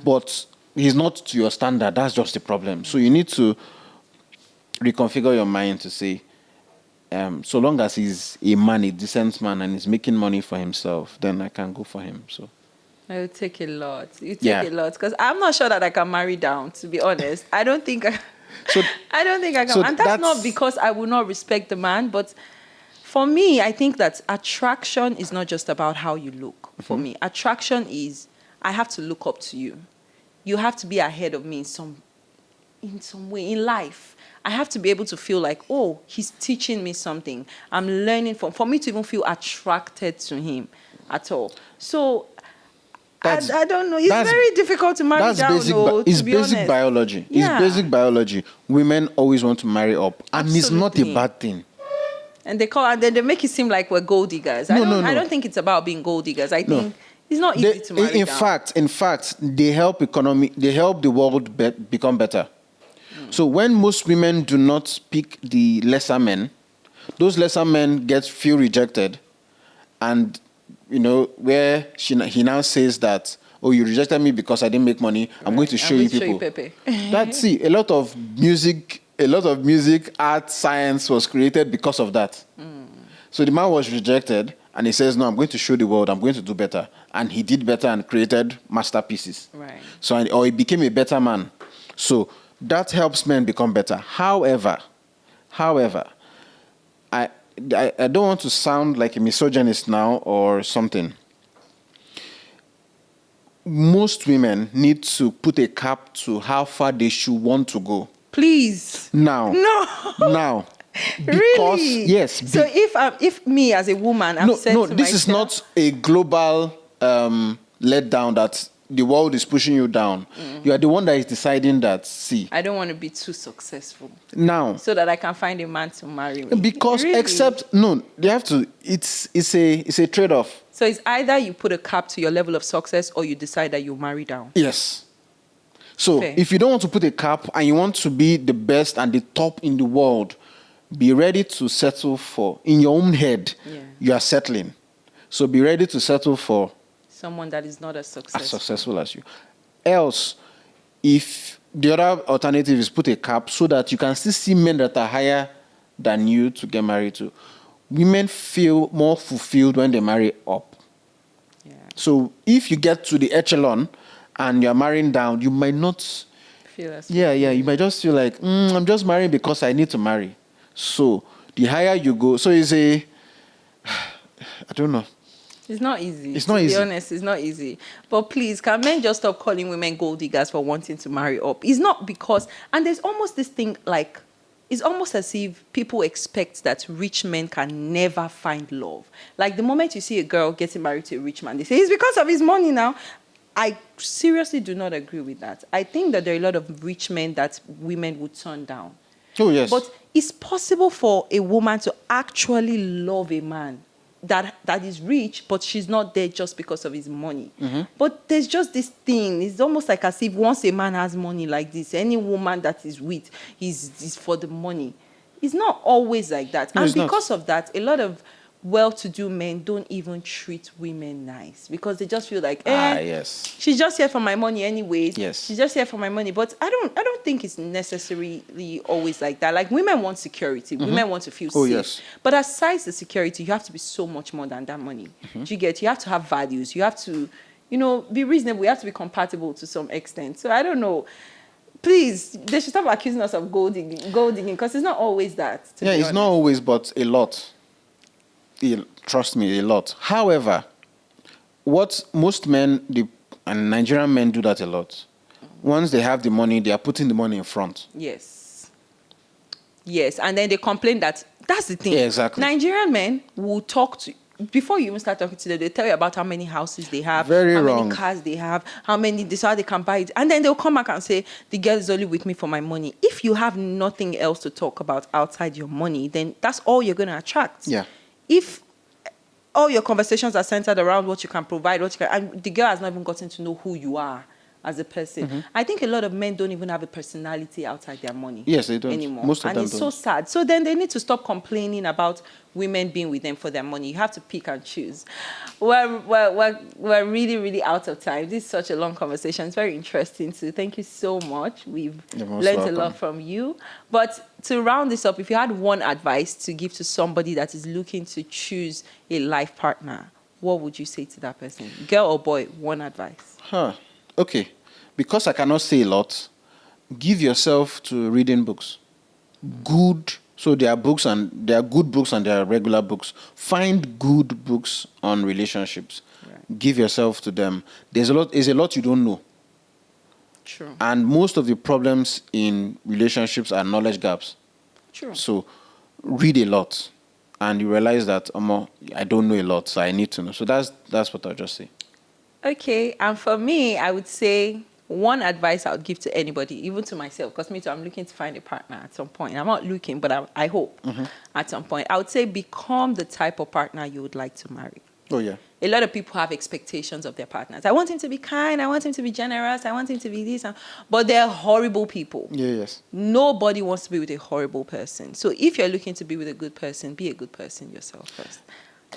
But he's not to your standard. That's just the problem. So you need to reconfigure your mind to say, so long as he's a man, a decent man, and he's making money for himself, then I can go for him. So it would take a lot. A lot, because I'm not sure that I can marry down. To be honest, I don't think I can. So and that's not because I will not respect the man, but for me, I think that attraction is not just about how you look. For me, attraction is I have to look up to you. You have to be ahead of me in some way in life. I have to be able to feel like, oh, he's teaching me something. I'm learning for me to even feel attracted to him at all. So I don't know. It's very difficult to marry down. It's basic biology. Yeah. It's basic biology. Women always want to marry up, and it's not a bad thing. And then they make it seem like we're gold diggers. I don't think it's about being gold diggers. I think It's not easy to marry in down. fact, they help the world become better. So when most women do not pick the lesser men, those lesser men feel rejected, and where he now says that, oh, you rejected me because I didn't make money. I'm going to show you people. Pepe. That's see, a lot of music, art, science was created because of that. So the man was rejected, and he says, no, I'm going to show the world, I'm going to do better. And he did better and created masterpieces. Right. So, or he became a better man. So that helps men become better. However, I don't want to sound like a misogynist now or something. Most women need to put a cap to how far they should want to go. Please. Now. No. Because, really? yes. So if me as a woman, I'm saying to this is not a global letdown that the world is pushing you down. You are the one that is deciding that, see. I don't want to be too successful. Now. So that I can find a man to marry me. Because really? they have to, it's a trade-off. So it's either you put a cap to your level of success or you decide that you marry down. Yes. So Fair. If you don't want to put a cap and you want to be the best and the top in the world, be ready to settle for, in your own head, you are settling. So be ready to settle for someone that is not as successful as you. Else, if the other alternative is put a cap so that you can still see men that are higher than you to get married to. Women feel more fulfilled when they marry up. Yeah. So if you get to the echelon and you're marrying down, you might not feel as you might just feel like, I'm just marrying because I need to marry. So the higher you go, so it's I don't know. It's not easy. It's not easy. To be honest, it's not easy. But please, can men just stop calling women gold diggers for wanting to marry up? It's not because, and there's almost this thing like, it's almost as if people expect that rich men can never find love. Like the moment you see a girl getting married to a rich man, they say, it's because of his money now. I seriously do not agree with that. I think that there are a lot of rich men that women would turn down. Oh, yes. But it's possible for a woman to actually love a man that is rich, but she's not there just because of his money. But there's just this thing. It's almost like as if once a man has money like this, any woman that is with is for the money. It's not always like that. No, and it's not. because of that, a lot of well-to-do men don't even treat women nice because they just feel like, yes. she's just here for my money anyways. Yes. She's just here for my money. But I don't think it's necessarily always like that. Like women want security. Women want to feel safe. Yes. But aside the security, you have to be so much more than that money. Do you get? You have to have values. You have to, be reasonable. You have to be compatible to some extent. So I don't know. Please, they should stop accusing us of gold digging because it's not always that. It's not always, but a lot. Trust me, a lot. However, what most men, and Nigerian men do that a lot. Once they have the money, they are putting the money in front. Yes. And then they complain that's the thing. Yeah, exactly. Nigerian men will talk to, before you even start talking to them, they tell you about how many houses they have, how many cars they have, how they can buy it. And then they'll come back and say, the girl is only with me for my money. If you have nothing else to talk about outside your money, then that's all you're going to attract. Yeah. If all your conversations are centered around what you can provide, and the girl has not even gotten to know who you are as a person. I think a lot of men don't even have a personality outside their money. Yes, they don't. Anymore. Most of and them it's don't. so sad. So then they need to stop complaining about women being with them for their money. You have to pick and choose. We're really, really out of time. This is such a long conversation. It's very interesting too. Thank you so much. We've learned a lot from you. But to round this up, if you had one advice to give to somebody that is looking to choose a life partner, what would you say to that person? Girl or boy, one advice. Okay. Because I cannot say a lot, give yourself to reading books. Good. So there are books and there are good books and there are regular books. Find good books on relationships. Right. Give yourself to them. There's a lot you don't know. True. And most of the problems in relationships are knowledge gaps. True. So read a lot and you realize that I don't know a lot, so I need to know. So that's what I'll just say. Okay, and for me, I would say one advice I would give to anybody, even to myself, because me too, I'm looking to find a partner at some point. I'm not looking, but I hope at some point. I would say become the type of partner you would like to marry. Oh, yeah. A lot of people have expectations of their partners. I want him to be kind. I want him to be generous. I want him to be this. But they're horrible people. Yes. Nobody wants to be with a horrible person. So if you're looking to be with a good person, be a good person yourself first.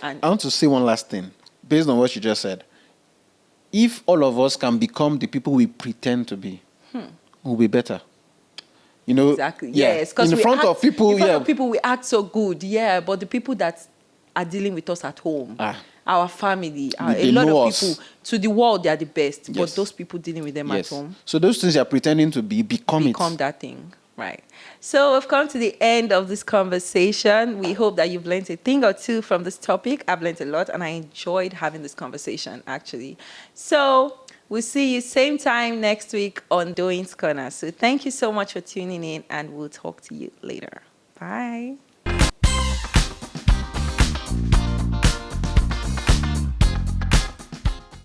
And I want to say one last thing, based on what you just said. If all of us can become the people we pretend to be, we'll be better. You know, exactly. yeah. Yes, because in front of people, in front of people, we act so good. Yeah, but the people that are dealing with us at home, our family, They a lot know of us. people, to the world, they are the best. But Yes. those people dealing with them at home, So those things you're pretending to be, become it. that thing. Right. So we've come to the end of this conversation. We hope that you've learned a thing or two from this topic. I've learned a lot, and I enjoyed having this conversation, actually. So we'll see you same time next week on Doyin's Corner. So thank you so much for tuning in, and we'll talk to you later. Bye.